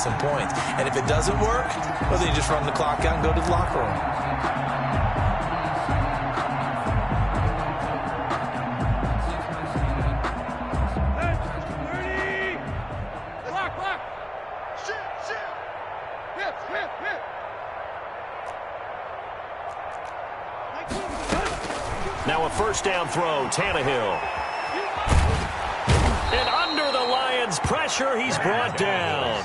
some points. And if it doesn't work, well, then you just run the clock out and go to the locker room. Now a first down throw, Tannehill. And under the Lions' pressure, he's brought down.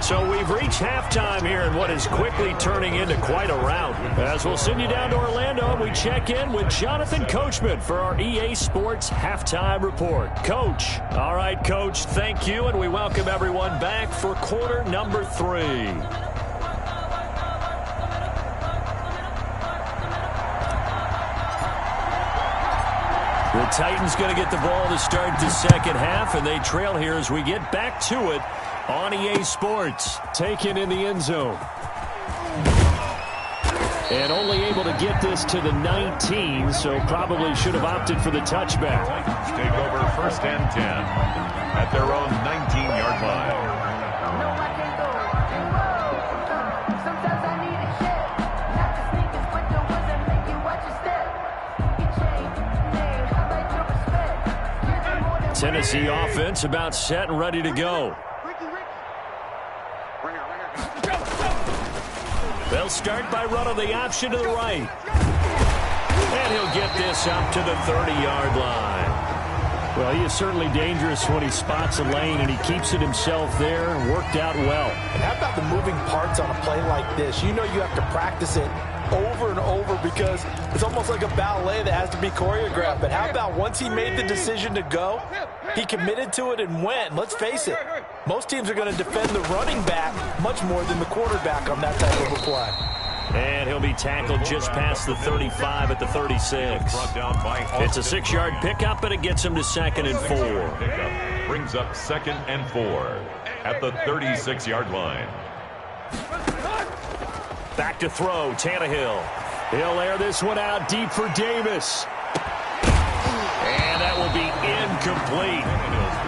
So we've reached halftime here in what is quickly turning into quite a rout. As we'll send you down to Orlando, and we check in with Jonathan Coachman for our EA Sports Halftime Report. Coach. All right, Coach, thank you, and we welcome everyone back for quarter number 3. The Titans going to get the ball to start the second half, and they trail here as we get back to it on EA Sports. Taken in the end zone. And only able to get this to the 19, so probably should have opted for the touchback. Titans take over first and 10 at their own 19-yard line. Tennessee offense about set and ready to go. They'll start by running the option to the right. And he'll get this up to the 30-yard line. Well, he is certainly dangerous when he spots a lane, and he keeps it himself there and worked out well. And how about the moving parts on a play like this? You know you have to practice it over and over because it's almost like a ballet that has to be choreographed. But how about once he made the decision to go, he committed to it and went. Let's face it, most teams are going to defend the running back much more than the quarterback on that type of a play. And he'll be tackled just past the 35 at the 36. It's a 6-yard pickup, and it gets him to 2nd and 4. Pickup brings up 2nd and 4 at the 36-yard line. Back to throw, Tannehill. He'll air this one out deep for Davis. And that will be incomplete.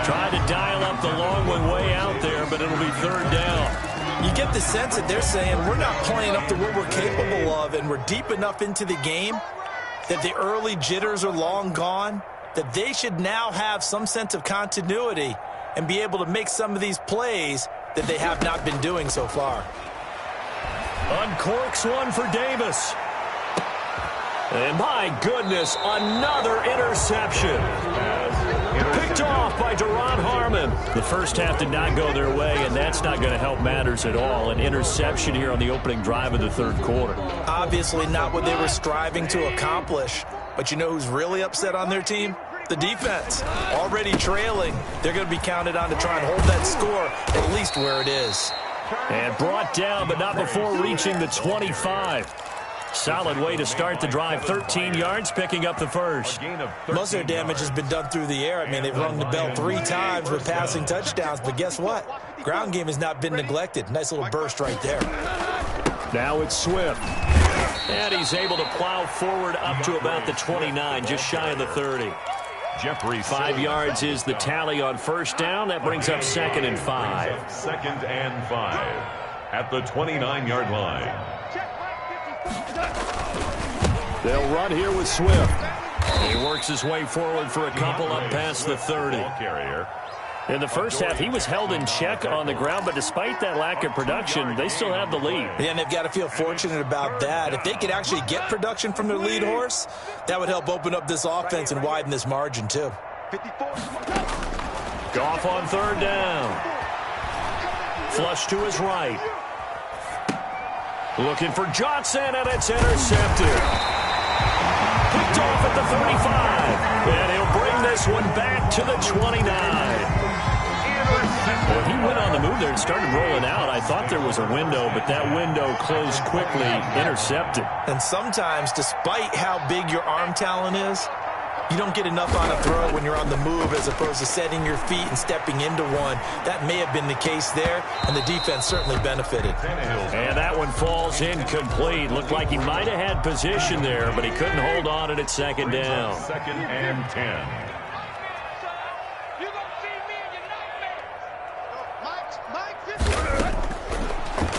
Tried to dial up the long one way out there, but it'll be 3rd down. You get the sense that they're saying we're not playing up to what we're capable of, and we're deep enough into the game that the early jitters are long gone, that they should now have some sense of continuity and be able to make some of these plays that they have not been doing so far. Uncorks one for Davis. And my goodness, another interception. Picked off by Deron Harmon. The first half did not go their way, and that's not going to help matters at all. An interception here on the opening drive of the 3rd quarter. Obviously not what they were striving to accomplish. But you know who's really upset on their team? The defense. Already trailing. They're going to be counted on to try and hold that score at least where it is. And brought down, but not before reaching the 25. Solid way to start the drive. 13 yards, picking up the first. Most of their damage has been done through the air. I mean, they've rung the bell 3 times with passing touchdowns. But guess what? Ground game has not been neglected. Nice little burst right there. Now it's Swift. And he's able to plow forward up to about the 29, just shy of the 30. 5 yards is the tally on first down. That brings up 2nd and 5. 2nd and 5 at the 29-yard line. They'll run here with Swift. He works his way forward for a couple up past the 30. In the first half, he was held in check on the ground, but despite that lack of production, they still have the lead. Yeah, and they've got to feel fortunate about that. If they could actually get production from their lead horse, that would help open up this offense and widen this margin, too. Goff on 3rd down. Flush to his right. Looking for Johnson, and it's intercepted. Picked off at the 35. And he'll bring this one back to the 29. Well, he went on the move there and started rolling out. I thought there was a window, but that window closed quickly, intercepted. And sometimes, despite how big your arm talent is, you don't get enough on a throw when you're on the move as opposed to setting your feet and stepping into one. That may have been the case there, and the defense certainly benefited. And that one falls incomplete. Looked like he might have had position there, but he couldn't hold on it at 2nd down. 2nd and 10.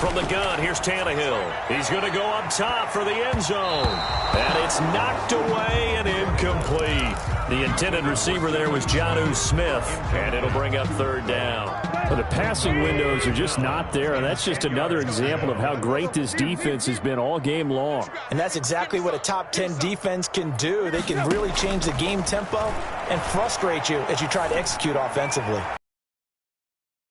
from the gun. Here's Tannehill. He's going to go up top for the end zone. And it's knocked away and incomplete. The intended receiver there was Jonnu Smith, and it'll bring up third down. Well, the passing windows are just not there, and that's just another example of how great this defense has been all game long. And that's exactly what a top 10 defense can do. They can really change the game tempo and frustrate you as you try to execute offensively.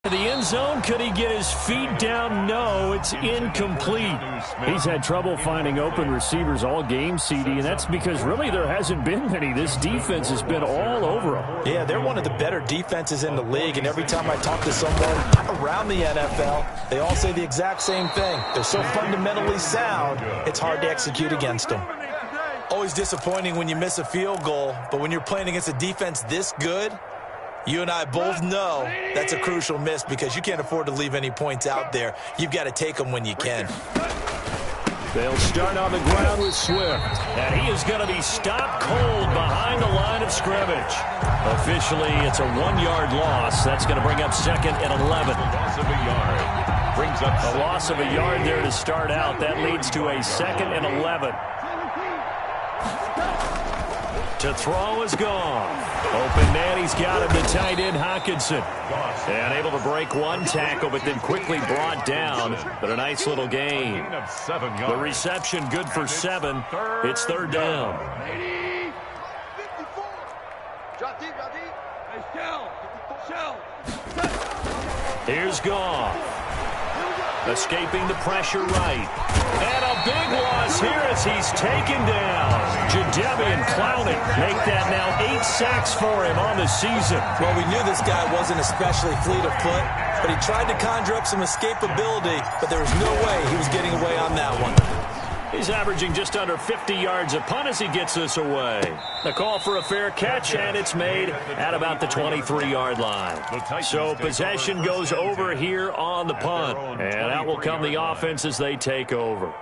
The end zone, could he get his feet down? No, it's incomplete. He's had trouble finding open receivers all game, CD, and that's because really there hasn't been many. This defense has been all over them. Yeah, they're one of the better defenses in the league, and every time I talk to someone around the NFL, they all say the exact same thing. They're so fundamentally sound, it's hard to execute against them. Always disappointing when you miss a field goal, but when you're playing against a defense this good, you and I both know that's a crucial miss because you can't afford to leave any points out there. You've got to take them when you can. They'll start on the ground with Swift. And he is going to be stopped cold behind the line of scrimmage. Officially, it's a 1-yard loss. That's going to bring up second and 11. Loss of a yard. Brings up a loss of a yard there to start out. That leads to a second and 11. To throw is gone. Open man, he's got him to tight end Hockenson. And able to break one tackle, but then quickly brought down. But a nice little gain. The reception good for 7. It's third down. Here's Goff. Escaping the pressure right. And a big loss here as he's taken down. Jadeveon Clowney make that now 8 sacks for him on the season. Well, we knew this guy wasn't especially fleet of foot, but he tried to conjure up some escapability, but there was no way he was getting away on that one. He's averaging just under 50 yards a punt as he gets this away. The call for a fair catch, and it's made at about the 23-yard line. So possession goes over here on the punt, and out will come the offense as they take over.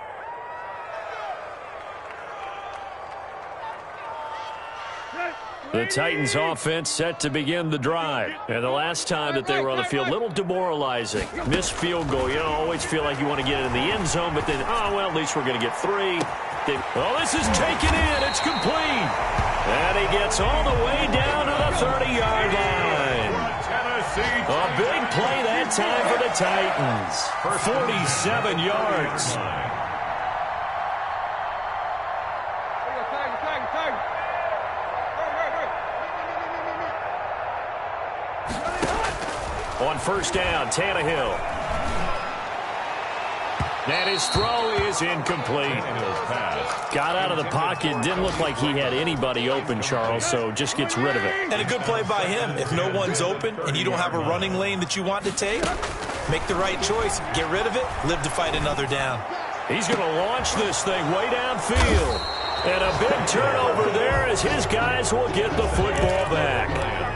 The Titans offense set to begin the drive. And the last time that they were on the field, a little demoralizing. Missed field goal. You always feel like you want to get it in the end zone, but then, oh, well, at least we're going to get 3. Well, this is taken in. It's complete. And he gets all the way down to the 30-yard line. A big play that time for the Titans. 47 yards. On first down, Tannehill. And his throw is incomplete. Got out of the pocket. Didn't look like he had anybody open, Charles, so just gets rid of it. And a good play by him. If no one's open and you don't have a running lane that you want to take, make the right choice. Get rid of it. Live to fight another down. He's going to launch this thing way downfield. And a big turnover there as his guys will get the football back.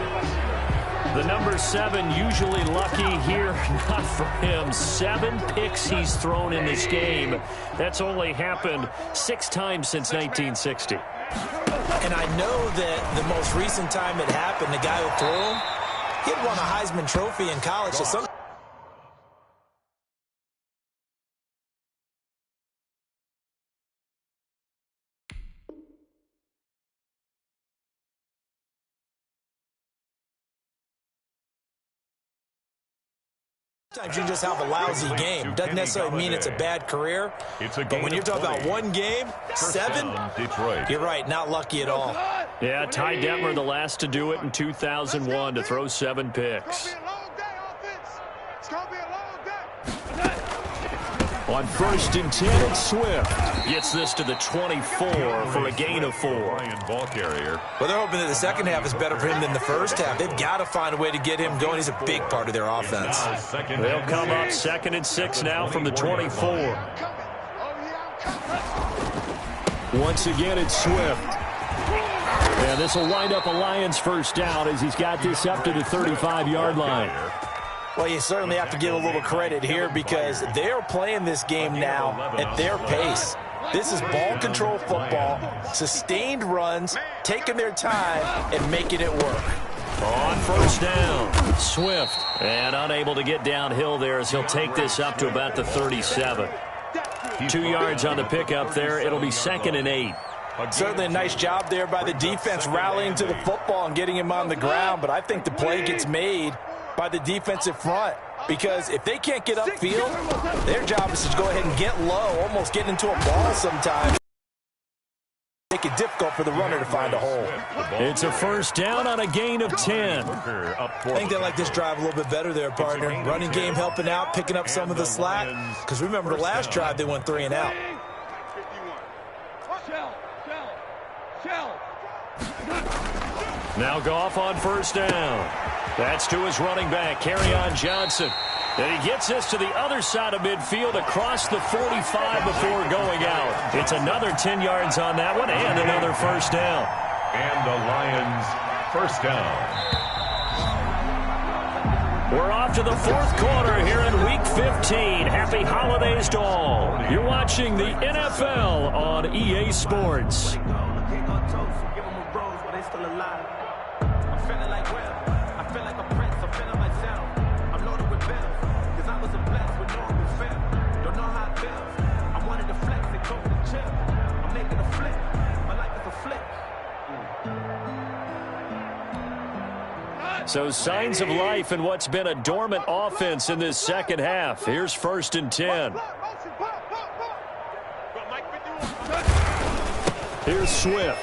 The number 7 usually lucky here, not for him. 7 picks he's thrown in this game. That's only happened 6 times since 1960. And I know that the most recent time it happened, the guy who threw him, he had won a Heisman Trophy in college. So sometimes you just have a lousy game. Doesn't necessarily mean it's a bad career. But when you're talking about one game, 7, you're right, not lucky at all. Yeah, Ty Detmer, the last to do it in 2001, to throw 7 picks. On first and 10, it's Swift. Gets this to the 24 for a gain of 4. Ball carrier. Well, they're hoping that the second half is better for him than the first half. They've got to find a way to get him going. He's a big part of their offense. They'll come up 2nd and 6 now from the 24. Once again, it's Swift. Yeah, this will wind up a Lions first down as he's got this up to the 35-yard line. Well, you certainly have to give a little credit here because they're playing this game now at their pace. This is ball control football, sustained runs, taking their time, and making it work. On first down, Swift. And unable to get downhill there as he'll take this up to about the 37. 2 yards on the pickup there. It'll be 2nd and 8. Certainly a nice job there by the defense rallying to the football and getting him on the ground, but I think the play gets made by the defensive front because if they can't get upfield, their job is to go ahead and get low, almost get into a ball sometimes. Make it difficult for the runner to find a hole. It's a first down on a gain of 10. I think they like this drive a little bit better there, partner. Running game helping out, picking up some of the slack. Because remember, the last drive, they went 3 and out. Now Goff on first down. That's to his running back, Kerryon Johnson. And he gets this to the other side of midfield across the 45 before going out. It's another 10 yards on that one and another first down. And the Lions first down. We're off to the 4th quarter here in Week 15. Happy holidays to all. You're watching the NFL on EA Sports. So signs of life in what's been a dormant offense in this second half. Here's 1st and 10. Here's Swift.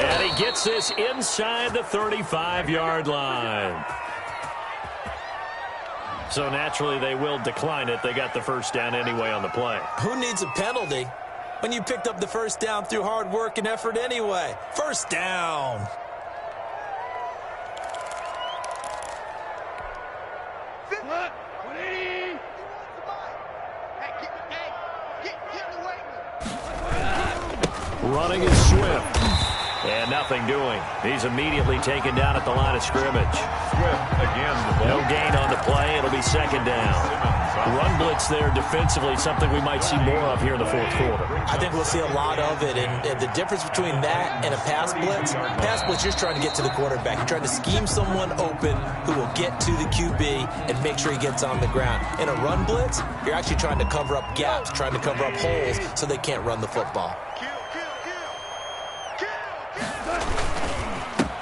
And he gets this inside the 35-yard line. So naturally they will decline it. They got the first down anyway on the play. Who needs a penalty when you picked up the first down through hard work and effort anyway? First down. Running is Swift. And nothing doing. He's immediately taken down at the line of scrimmage. Swift again. No gain on the play. It'll be 2nd down. Run blitz there defensively, something we might see more of here in the 4th quarter. I think we'll see a lot of it, and the difference between that and a pass blitz, you're just trying to get to the quarterback. You're trying to scheme someone open who will get to the QB and make sure he gets on the ground. In a run blitz, you're actually trying to cover up gaps, trying to cover up holes so they can't run the football.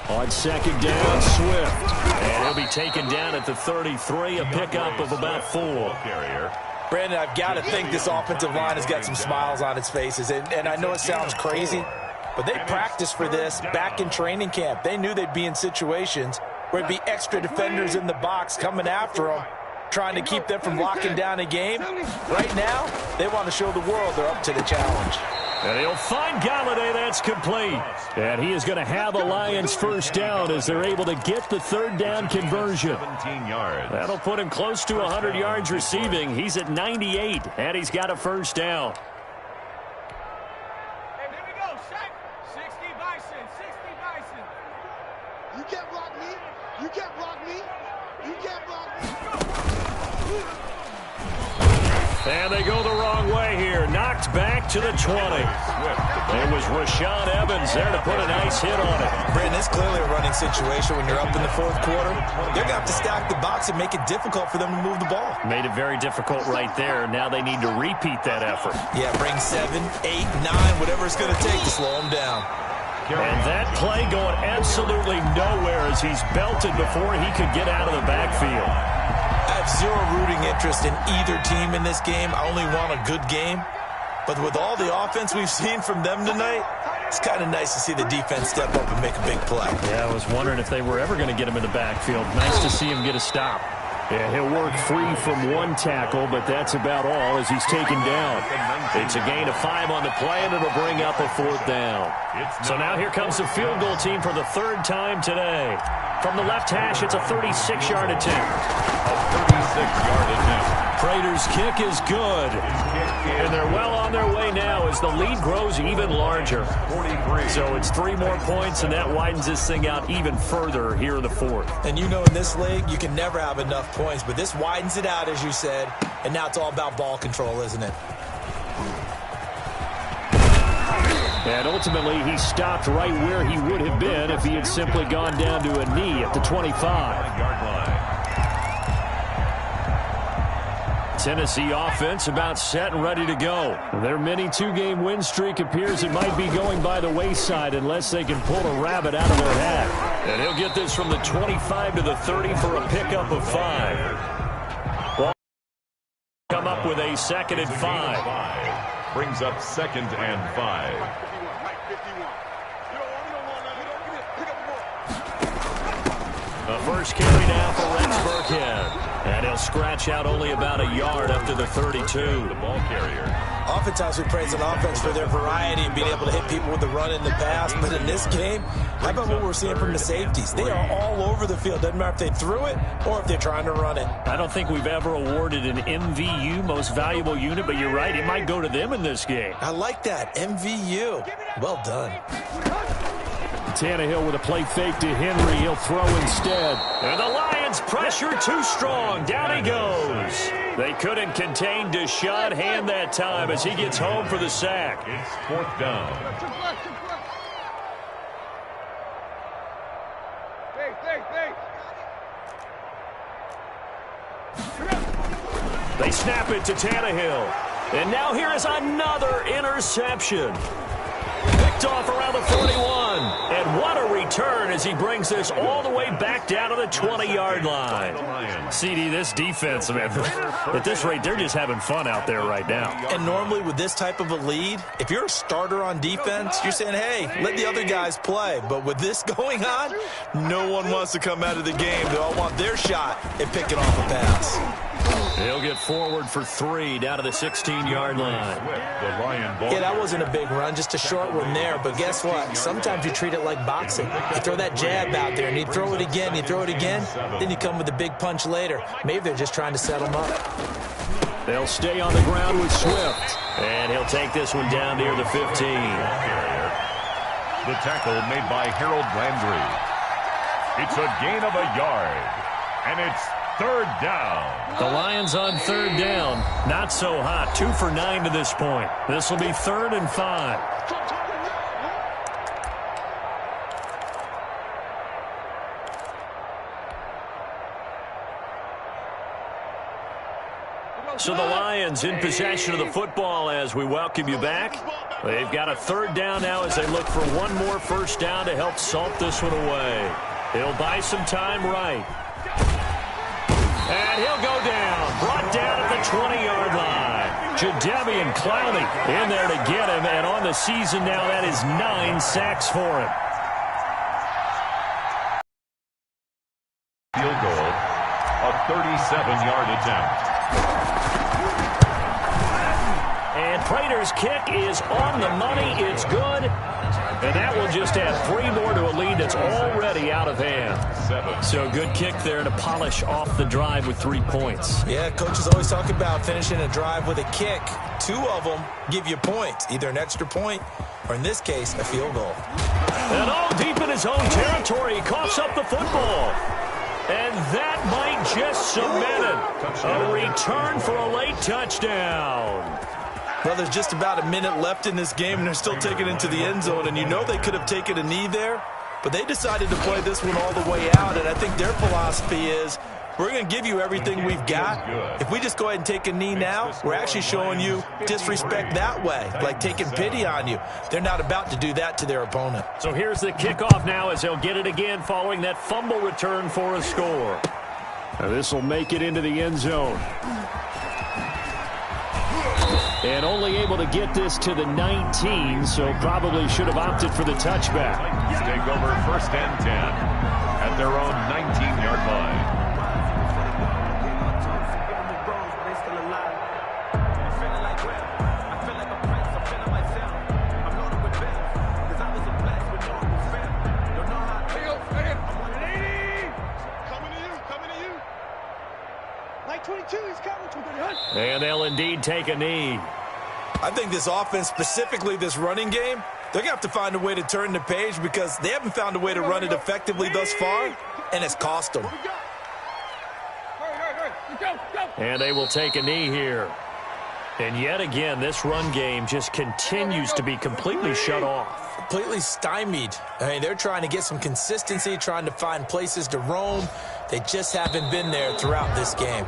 On 2nd down, Swift. And he'll be taken down at the 33, a pickup of about 4. Brandon, I've got to think this offensive line has got some smiles on its faces. And I know it sounds crazy, but they practiced for this back in training camp. They knew they'd be in situations where it'd be extra defenders in the box coming after them, trying to keep them from locking down a game. Right now, they want to show the world they're up to the challenge. And he'll find Galladay. That's complete. And he is going to have a Lions first down as they're able to get the 3rd down conversion. 17 yards. That'll put him close to 100 yards receiving. He's at 98, and he's got a first down. Hey, here we go, Shaq. 60 Bison, 60 Bison. You can't block me. You can't block me. You can't block me. And they go the wrong way here. Knocked back to the 20. It was Rashaan Evans there to put a nice hit on it. Brandon, it's clearly a running situation when you're up in the 4th quarter. They're going to have to stack the box and make it difficult for them to move the ball. Made it very difficult right there. Now they need to repeat that effort. Yeah, bring 7, 8, 9, whatever it's going to take to slow them down. And that play going absolutely nowhere as he's belted before he could get out of the backfield. I have zero rooting interest in either team in this game. I only want a good game. But with all the offense we've seen from them tonight, it's kind of nice to see the defense step up and make a big play. Yeah, I was wondering if they were ever going to get him in the backfield. Nice to see him get a stop. Yeah, he'll work free from 1 tackle, but that's about all as he's taken down. It's a gain of 5 on the play, and it'll bring up a 4th down. So now here comes the field goal team for the 3rd time today. From the left hash, it's a 36-yard attempt. A 36-yard attempt. Prater's kick is good. And they're well on their way now as the lead grows even larger. 43. So it's 3 more points, and that widens this thing out even further here in the 4th. And you know in this league, you can never have enough points, but this widens it out, as you said, and now it's all about ball control, isn't it? And ultimately, he stopped right where he would have been if he had simply gone down to a knee at the 25. Tennessee offense about set and ready to go. Their mini two-game win streak appears it might be going by the wayside unless they can pull a rabbit out of their hat. And he'll get this from the 25 to the 30 for a pickup of 5. Ball come up with a 2nd and 5. Brings up 2nd and 5. The first carry now for Rex Burkhead. And he'll scratch out only about a yard up to the 32. The ball carrier. Oftentimes we praise an offense for their variety and being able to hit people with the run in the pass. But in this game, how about what we're seeing from the safeties? They are all over the field. Doesn't matter if they threw it or if they're trying to run it. I don't think we've ever awarded an MVU, most valuable unit, but you're right. It might go to them in this game. I like that. MVU. Well done. Tannehill with a play fake to Henry. He'll throw instead. And the Lions pressure too strong. Down he goes. They couldn't contain Deshaun Hand that time as he gets home for the sack. It's 4th down. They snap it to Tannehill. And now here is another interception. Picked off around the 41. And what a return as he brings this all the way back down to the 20-yard line. CD, this defense, man, at this rate, they're just having fun out there right now. And normally with this type of a lead, if you're a starter on defense, you're saying, hey, let the other guys play. But with this going on, no one wants to come out of the game. They all want their shot at picking off a pass. He'll get forward for 3 down to the 16-yard line. Yeah, that wasn't a big run, just a short one there. But guess what? Sometimes you treat it like boxing. You throw that jab out there, and you throw it again, you throw it again, then you come with a big punch later. Maybe they're just trying to set them up. They'll stay on the ground with Swift. And he'll take this one down near the 15. The tackle made by Harold Landry. It's a gain of a yard. And it's 3rd down. The Lions on 3rd down. Not so hot. 2 for 9 to this point. This will be 3rd and 5. So the Lions in possession of the football as we welcome you back. They've got a 3rd down now as they look for one more first down to help salt this one away. He'll buy some time right. And he'll go down. Brought down at the 20-yard line. Jadeveon Clowney in there to get him. And on the season now, that is 9 sacks for him. Field goal, a 37-yard attempt. And Prater's kick is on the money. It's good. And that will just add 3 more to a lead that's already out of hand. 7. So good kick there to polish off the drive with 3 points. Yeah, coaches always talk about finishing a drive with a kick. 2 of them give you points, either an extra point or, in this case, a field goal. And all deep in his own territory, he coughs up the football. And that might just cement it. A return for a late touchdown. Well, there's just about a minute left in this game, and they're still taking it into the end zone. And you know they could have taken a knee there, but they decided to play this one all the way out. And I think their philosophy is, we're going to give you everything we've got. If we just go ahead and take a knee now, we're actually showing you disrespect that way, like taking pity on you. They're not about to do that to their opponent. So here's the kickoff now as they'll get it again following that fumble return for a score. Now this will make it into the end zone. And only able to get this to the 19, so probably should have opted for the touchback. Titans take over 1st and 10 at their own 19-yard line. And they'll indeed take a knee. I think this offense, specifically this running game, they're going to have to find a way to turn the page because they haven't found a way to run it effectively thus far, and it's cost them. And they will take a knee here. And yet again, this run game just continues to be completely shut off. Completely stymied. I mean, they're trying to get some consistency, trying to find places to roam. They just haven't been there throughout this game.